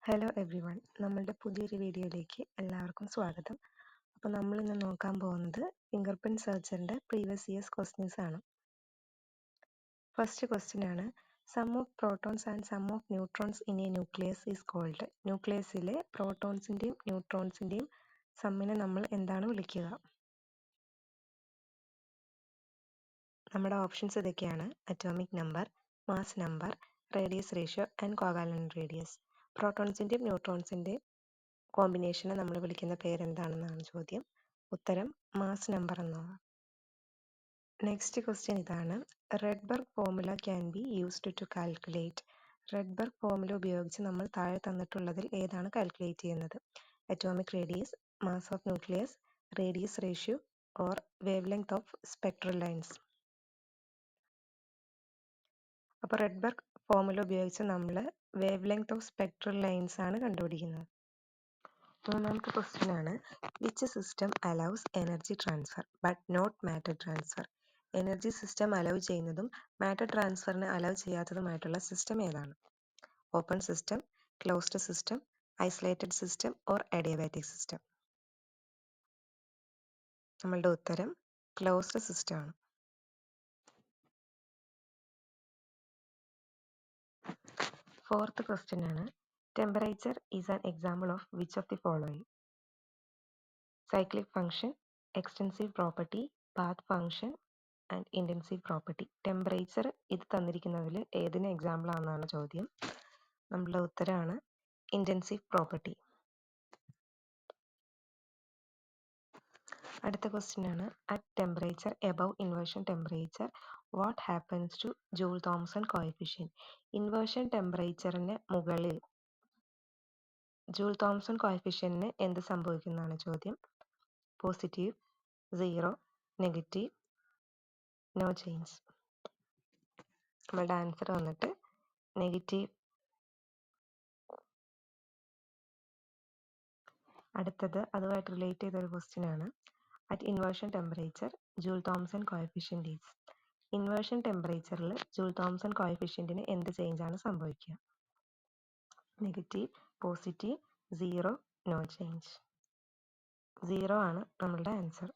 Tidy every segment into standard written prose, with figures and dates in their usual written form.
Hello every one, നമ്മളുടെ പുതിയൊരു വീഡിയോയിലേക്ക് എല്ലാവർക്കും സ്വാഗതം. അപ്പോൾ നമ്മൾ ഇന്ന് നോക്കാൻ പോകുന്നത് ഫിംഗർ പ്രിൻറ്റ് സെർച്ചറിൻ്റെ പ്രീവിയസ് ഇയേഴ്സ് ക്വസ്റ്റ്യൻസ് ആണ്. ഫസ്റ്റ് ക്വസ്റ്റ്യൻ ആണ്, sum of protons and sum of neutrons in a nucleus is called. ന്യൂക്ലിയസിലെ പ്രോട്ടോൺസിൻ്റെയും ന്യൂട്രോൺസിൻ്റെയും സമ്മിനെ നമ്മൾ എന്താണ് വിളിക്കുക? നമ്മുടെ ഓപ്ഷൻസ് ഇതൊക്കെയാണ്: atomic number, mass number, radius ratio and covalent radius. പ്രോട്ടോൺസിൻ്റെയും ന്യൂട്രോൺസിൻ്റെയും കോമ്പിനേഷനെ നമ്മൾ വിളിക്കുന്ന പേരെന്താണെന്നാണ് ചോദ്യം. ഉത്തരം മാസ് നമ്പർ എന്നാണ്. നെക്സ്റ്റ് ക്വസ്റ്റ്യൻ ഇതാണ്, Rydberg formula can be used to calculate. Rydberg formula ഉപയോഗിച്ച് നമ്മൾ താഴെ തന്നിട്ടുള്ളതിൽ ഏതാണ് കാൽക്കുലേറ്റ് ചെയ്യുന്നത്? Atomic radius, mass of nucleus, radius ratio or wavelength of spectral lines. അപ്പോൾ റെഡ്ബർഗ് ഫോർമുല ഉപയോഗിച്ച് നമ്മൾ wavelength of spectral lines ആണ് കണ്ടുപിടിക്കുന്നത്. മൂന്നാമത്തെ ക്വസ്റ്റ്യൻ ആണ്, which system allows energy transfer but not matter transfer. Energy system allow ചെയ്യുന്നതും matter ട്രാൻസ്ഫറിന് allow ചെയ്യാത്തതുമായിട്ടുള്ള സിസ്റ്റം ഏതാണ്? Open system, closed system, isolated system or adiabatic system. നമ്മളുടെ ഉത്തരം ക്ലോസ്ഡ് സിസ്റ്റം ആണ്. ഫോർത്ത് ക്വസ്റ്റ്യൻ ആണ്, temperature is an example of which of the following? Cyclic function, extensive property, path function and intensive property. Temperature ഇത് തന്നിരിക്കുന്നതിൽ ഏതിന് example ആണെന്നാണ് ചോദ്യം. നമ്മളുടെ ഉത്തരമാണ് ഇൻറ്റൻസീവ് പ്രോപ്പർട്ടി. അടുത്ത ക്വസ്റ്റ്യൻ ആണ്, at temperature above inversion temperature what happens to Joule Thomson coefficient. Inversion ടെമ്പറേച്ചറിന് മുകളിൽ ജൂൾ തോംസൺ കോഎഫിഷ്യന് എന്ത് സംഭവിക്കുന്നതാണ് ചോദ്യം. Positive, zero, negative, no change. നമ്മളുടെ ആൻസർ വന്നിട്ട് നെഗറ്റീവ്. അടുത്തത് അതുമായിട്ട് റിലേറ്റ് ചെയ്തൊരു ക്വസ്റ്റ്യൻ ആണ്, at inversion temperature joule Thomson coefficient is. Inversion ടെമ്പറേച്ചറിൽ ജൂൾ തോംസൺ കോഎഫിഷ്യന്റിന് എന്ത് ചേഞ്ച് ആണ് സംഭവിക്കുക? Negative, positive, zero, no change. Zero ആണ് നമ്മളുടെ ആൻസർ.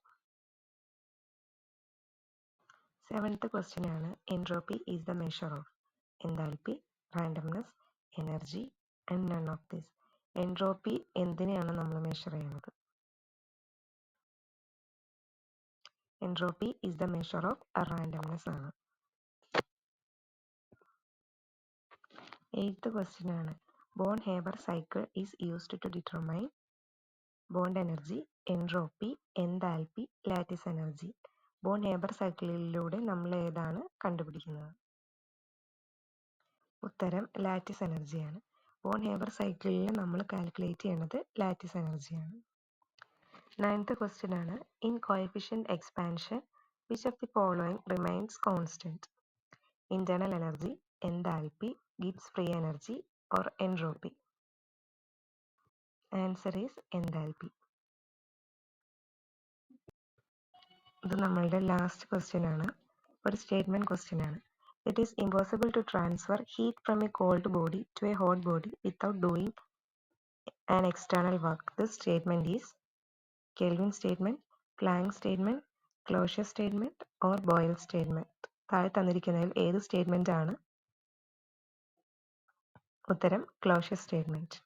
സെവൻത്ത് ക്വസ്റ്റ്യൻ ആണ്, entropy is the measure of. Enthalpy, randomness, energy and none of this. Entropy എന്തിനെയാണ് നമ്മൾ മെഷർ ചെയ്യുന്നത്? Entropy is the measure of randomness ആണ്. എയ്ത്ത് ക്വസ്റ്റ്യൻ ആണ്, Born Haber cycle is used to determine bond energy, entropy, enthalpy, lattice energy. Born Haber സൈക്കിളിലൂടെ നമ്മൾ ഏതാണ് കണ്ടുപിടിക്കുന്നത്? ഉത്തരം ലാറ്റിസ് എനർജിയാണ്. ബോൺ ഹേബർ സൈക്കിളിൽ നമ്മൾ കാൽക്കുലേറ്റ് ചെയ്യുന്നത് ലാറ്റിസ് എനർജിയാണ്. നയൻത്ത് ക്വസ്റ്റ്യൻ ആണ്, in coefficient expansion which of the following remains constant? Internal energy, enthalpy, Gibbs free energy or entropy. Answer is enthalpy. ഇത് നമ്മളുടെ ലാസ്റ്റ് ക്വസ്റ്റ്യൻ ആണ്, ഒരു സ്റ്റേറ്റ്മെന്റ് ക്വസ്റ്റ്യൻ ആണ്. It is impossible to transfer heat from a cold body to a hot body without doing an external work. This statement is Kelvin statement, Planck statement, Closure statement or Boyle statement. താഴെ തന്നിരിക്കുന്നതിൽ ഏത് statement ആണ്? ഉത്തരം closure statement.